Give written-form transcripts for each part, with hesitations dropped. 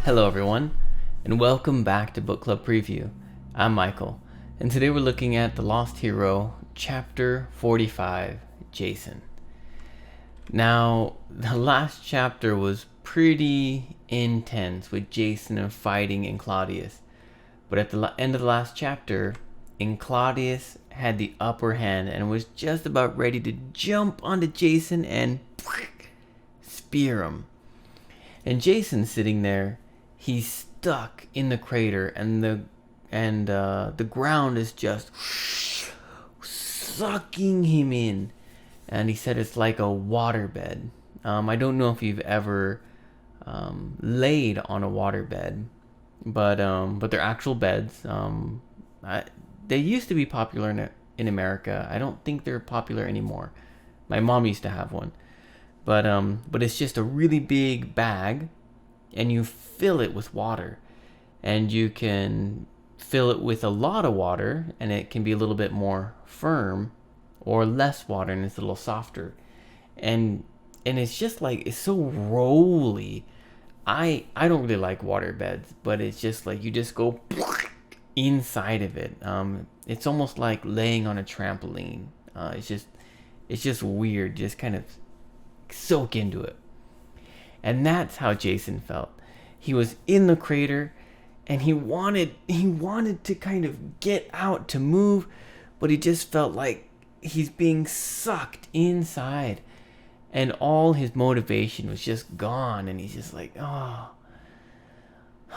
Hello, everyone, and welcome back to Book Club Preview. I'm Michael, and today we're looking at The Lost Hero, Chapter 45, Jason. Now, the last chapter was pretty intense with Jason and fighting Claudius, but at the end of the last chapter, Claudius had the upper hand and was just about ready to jump onto Jason and spear him. And Jason's sitting there. He's stuck in the crater, and the ground is just sucking him in. And he said it's like a waterbed. I don't know if you've ever laid on a waterbed, but they're actual beds. They used to be popular in America. I don't think they're popular anymore. My mom used to have one. But it's just a really big bag, and you fill it with water, and you can fill it with a lot of water, and it can be a little bit more firm, or less water, and it's a little softer, and it's just like, it's so rolly. I don't really like water beds, but it's just like you just go inside of it. It's almost like laying on a trampoline. It's just weird. Just kind of soak into it. And that's how Jason felt. He was in the crater, and he wanted to kind of get out to move, but he just felt like he's being sucked inside, and all his motivation was just gone. And he's just like, oh,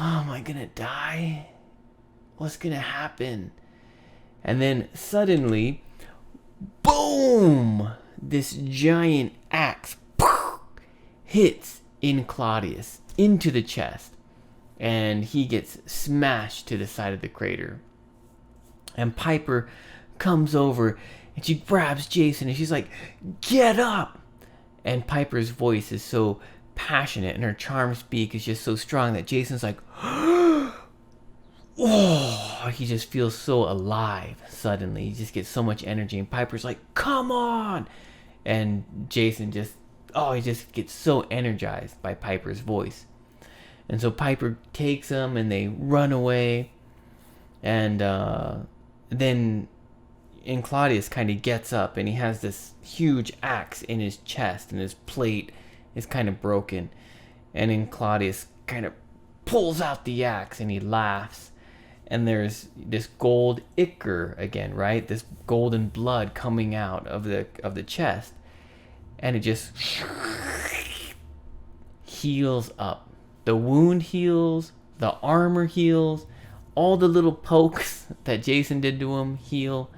am I gonna die? What's gonna happen? And then suddenly, boom, this giant axe hits Claudius into the chest, and he gets smashed to the side of the crater. And Piper comes over, and she grabs Jason, and she's like, get up! And Piper's voice is so passionate, and her charm speak is just so strong that Jason's like, oh, he just feels so alive suddenly. He just gets so much energy, and Piper's like, come on! And Jason just gets so energized by Piper's voice. And so Piper takes him, and they run away. And then Claudius kind of gets up, and he has this huge axe in his chest, and his plate is kind of broken. And Claudius kind of pulls out the axe, and he laughs. And there's this gold ichor again, right? This golden blood coming out of the chest. And it just heals up. The wound heals, the armor heals, all the little pokes that Jason did to him heal.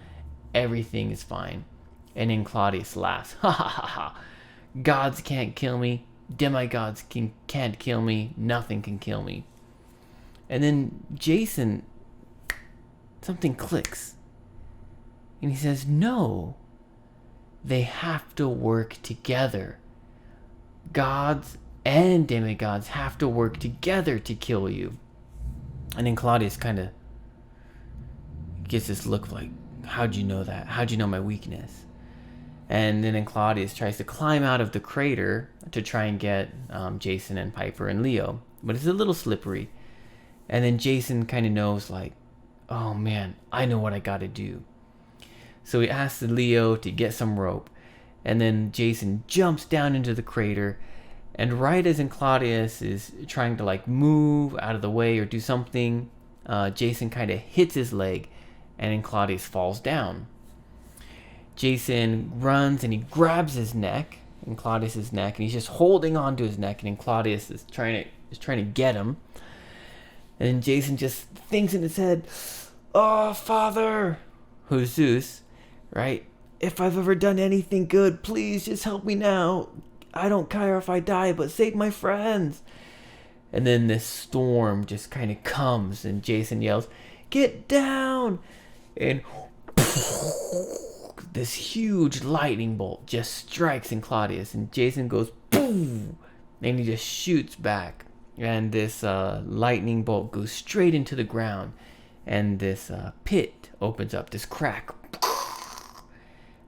Everything is fine. And then Claudius laughs. Ha ha ha ha. Gods can't kill me. Demigods can't kill me. Nothing can kill me. And then Jason, something clicks. And he says, no. They have to work together. Gods and demigods have to work together to kill you. And then Claudius kind of gets this look like, how'd you know that? How'd you know my weakness? And then Claudius tries to climb out of the crater to try and get Jason and Piper and Leo. But it's a little slippery. And then Jason kind of knows, like, oh man, I know what I gotta do. So he asks Leo to get some rope, and then Jason jumps down into the crater, and right as Claudius is trying to like move out of the way or do something, Jason kind of hits his leg, and Claudius falls down. Jason runs and he grabs his neck, and Claudius's neck, and he's just holding on to his neck, and Claudius is trying to get him. And Jason just thinks in his head, oh, Father, who's Zeus, right? If I've ever done anything good, please just help me now. I don't care if I die, but save my friends. And then this storm just kind of comes, and Jason yells, get down! And this huge lightning bolt just strikes Claudius, and Jason goes, boom! And he just shoots back. And this lightning bolt goes straight into the ground, and this pit opens up, this crack.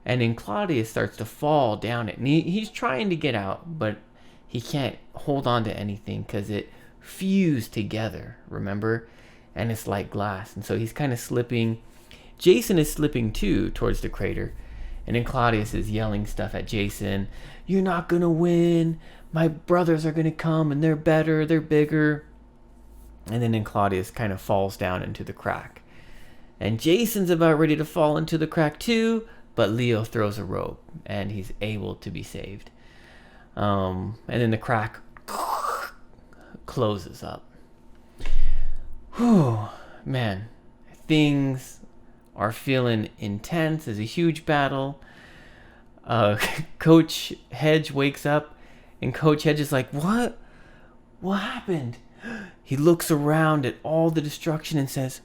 And then Claudius starts to fall down it. And he's trying to get out, but he can't hold on to anything because it fused together, remember? And it's like glass. And so he's kind of slipping. Jason is slipping too towards the crater. And then Claudius is yelling stuff at Jason. You're not going to win. My brothers are going to come and they're better. They're bigger. And then Claudius kind of falls down into the crack. And Jason's about ready to fall into the crack too. But Leo throws a rope and he's able to be saved. And then the crack closes up. Whew, man. Things are feeling intense. There's a huge battle. Coach Hedge wakes up, and Coach Hedge is like, what? What happened? He looks around at all the destruction and says,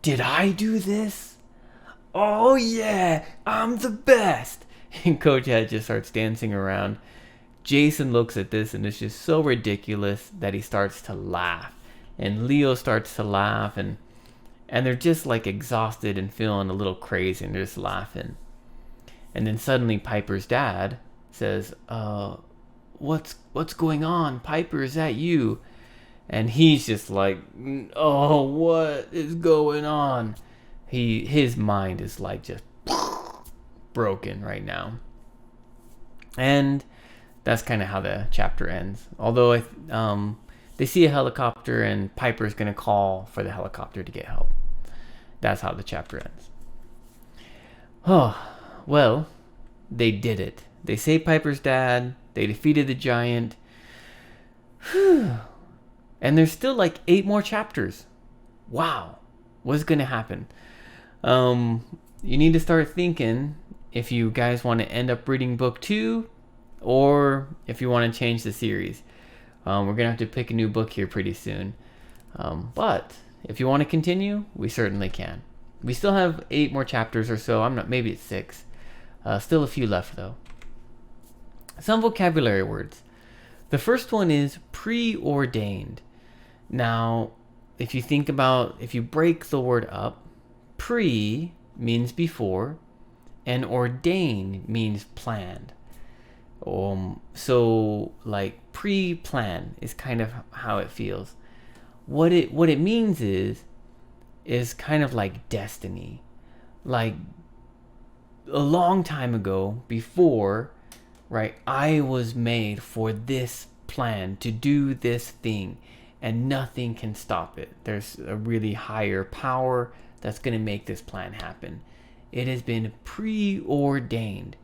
did I do this? Oh yeah, I'm the best. And Coach Hedge just starts dancing around. Jason looks at this and it's just so ridiculous that he starts to laugh. And Leo starts to laugh, and they're just like exhausted and feeling a little crazy, and they're just laughing. And then suddenly Piper's dad says, what's going on? Piper, is that you? And he's just like, oh, what is going on? His mind is like just broken right now. And that's kind of how the chapter ends. Although they see a helicopter and Piper's going to call for the helicopter to get help. That's how the chapter ends. Oh, well, they did it. They saved Piper's dad. They defeated the giant. Whew. And there's still like 8 more chapters. Wow. What's going to happen? You need to start thinking if you guys want to end up reading book 2 or if you want to change the series. We're going to have to pick a new book here pretty soon. But if you want to continue, we certainly can. We still have 8 more chapters or so. Maybe it's 6. Still a few left though. Some vocabulary words. The first one is preordained. Now, if you break the word up, pre means before and ordain means planned. So like pre-plan is kind of how it feels. What it means is kind of like destiny. Like a long time ago, before, right, I was made for this plan, to do this thing, and nothing can stop it. There's a really higher power that's going to make this plan happen. It has been preordained.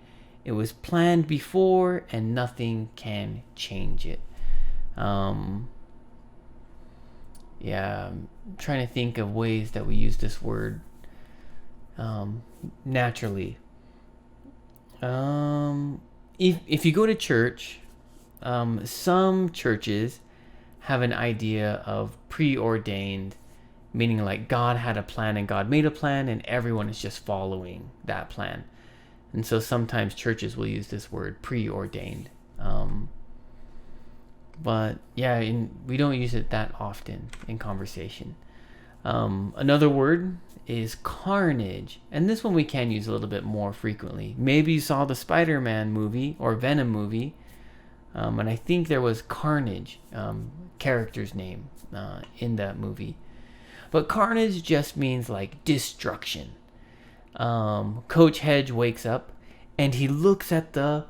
It was planned before, and nothing can change it. I'm trying to think of ways that we use this word naturally. If you go to church, some churches have an idea of preordained, meaning like God had a plan and God made a plan and everyone is just following that plan. And so sometimes churches will use this word preordained. But yeah, we don't use it that often in conversation. Another word is carnage. And this one we can use a little bit more frequently. Maybe you saw the Spider-Man movie or Venom movie. And I think there was Carnage, character's name, in that movie. But carnage just means like destruction. Coach Hedge wakes up and he looks at the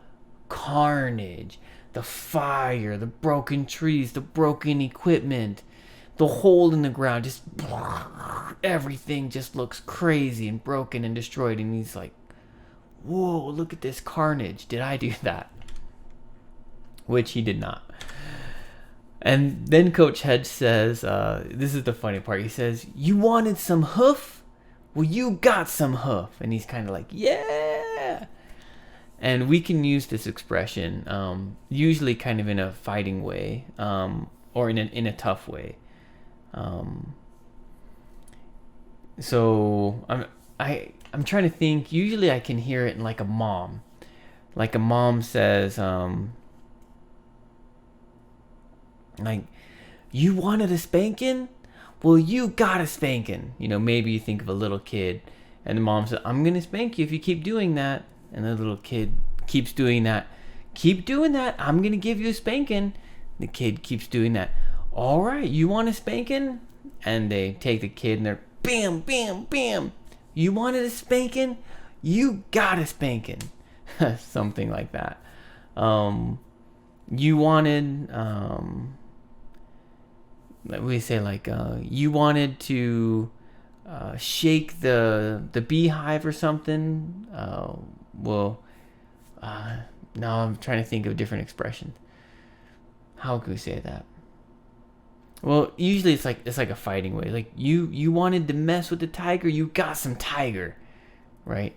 carnage, the fire, the broken trees, the broken equipment, the hole in the ground, just everything just looks crazy and broken and destroyed. And he's like, whoa, look at this carnage. Did I do that? Which he did not. And then Coach Hedge says, this is the funny part. He says, you wanted some hoof? Well, you got some hoof. And he's kind of like, yeah. And we can use this expression, usually kind of in a fighting way, or in a tough way. So I'm trying to think. Usually I can hear it in like a mom. Like a mom says, like, you wanted a spanking? Well, you got a spanking. You know, maybe you think of a little kid and the mom says, I'm going to spank you if you keep doing that. And the little kid keeps doing that. Keep doing that. I'm going to give you a spanking. The kid keeps doing that. All right, you want a spanking? And they take the kid and they're bam, bam, bam. You wanted a spanking? You got a spanking. Something like that. You wanted, we say like, you wanted to shake the beehive or something. Now I'm trying to think of a different expression. How could we say that? Well, usually it's like a fighting way. Like you wanted to mess with the tiger, you got some tiger, right?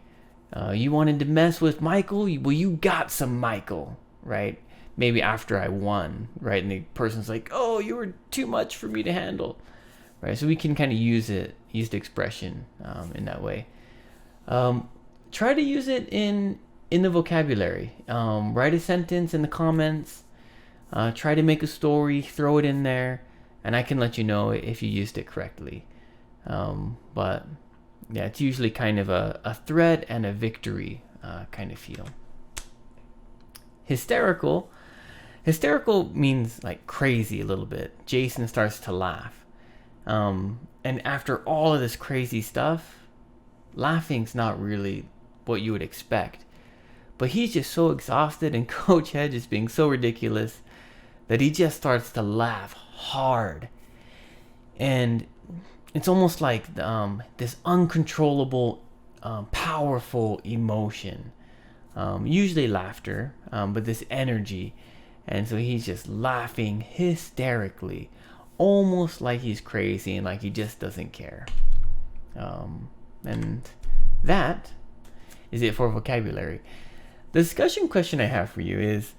You wanted to mess with Michael, well, you got some Michael, right? Maybe after I won, right? And the person's like, "Oh, you were too much for me to handle," right? So we can kind of use the expression in that way. Try to use it in the vocabulary. Write a sentence in the comments. Try to make a story, throw it in there, and I can let you know if you used it correctly. But yeah, it's usually kind of a threat and a victory kind of feel. Hysterical means like crazy a little bit. Jason starts to laugh. And after all of this crazy stuff, laughing's not really what you would expect. But he's just so exhausted, and Coach Hedge is being so ridiculous that he just starts to laugh hard. And it's almost like this uncontrollable, powerful emotion. Usually laughter, but this energy. And so he's just laughing hysterically, almost like he's crazy and like he just doesn't care. And that is it for vocabulary. The discussion question I have for you is,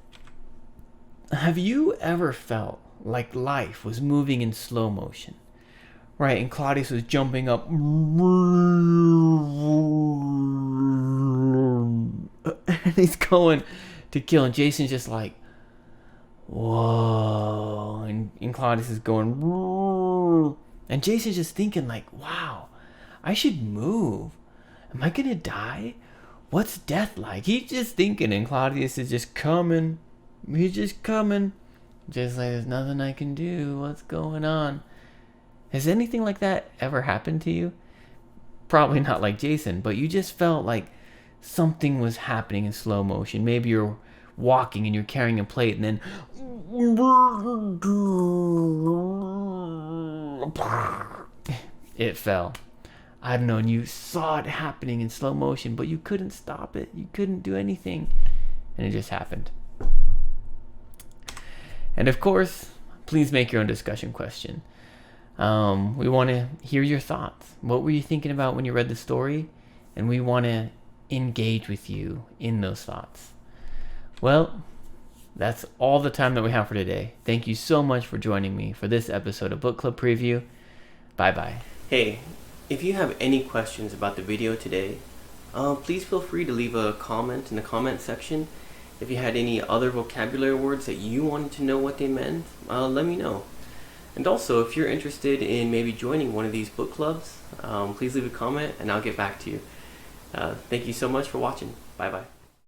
have you ever felt like life was moving in slow motion? Right, and Claudius was jumping up and he's going to kill, and Jason's just like, whoa, and Claudius is going, and Jason's just thinking like, wow, I should move. Am I gonna die? What's death like? He's just thinking, and Claudius is just coming. He's just coming. Just like, there's nothing I can do. What's going on? Has anything like that ever happened to you? Probably not like Jason, but you just felt like something was happening in slow motion. Maybe you're walking and you're carrying a plate, and then it fell. I don't know, and you saw it happening in slow motion, but you couldn't stop it. You couldn't do anything, and it just happened. And of course, please make your own discussion question. We want to hear your thoughts. What were you thinking about when you read the story? And we want to engage with you in those thoughts. Well, that's all the time that we have for today. Thank you so much for joining me for this episode of Book Club Preview. Bye-bye. Hey, if you have any questions about the video today, please feel free to leave a comment in the comment section. If you had any other vocabulary words that you wanted to know what they meant, let me know. And also, if you're interested in maybe joining one of these book clubs, please leave a comment and I'll get back to you. Thank you so much for watching. Bye-bye.